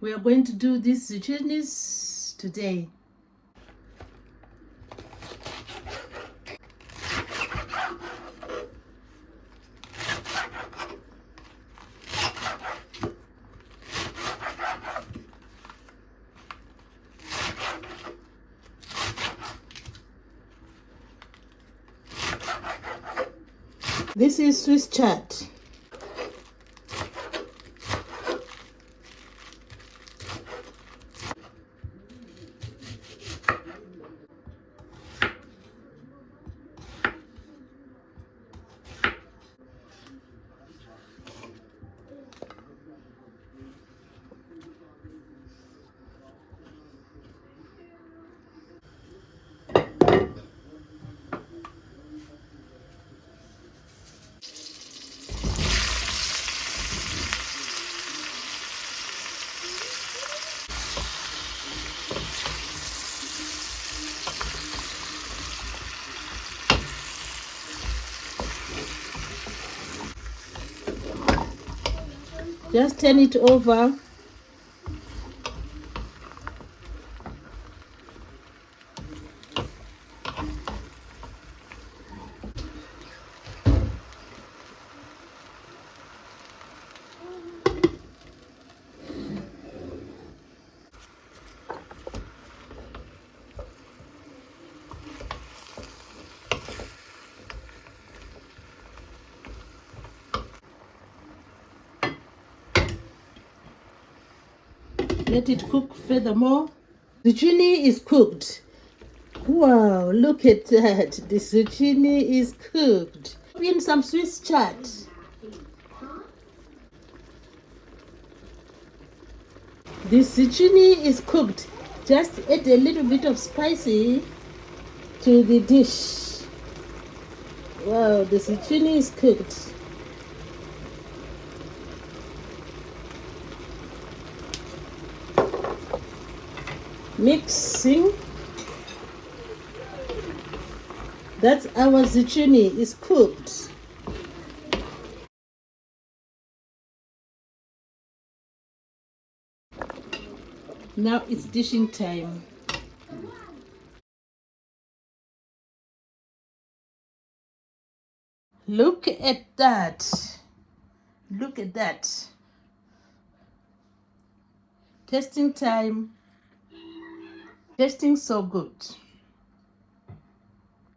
We are going to do these zucchinis today. This is Swiss chard. Just turn it over. Let it cook furthermore. Zucchini is cooked. Wow, look at that. The zucchini is cooked. Put in some Swiss chard. The zucchini is cooked. Just add a little bit of spicy to the dish. Wow, the zucchini is cooked. Mixing. That's our zucchini is cooked. Now it's dishing time. Look at that. Look at that. Tasting time. Tasting so good.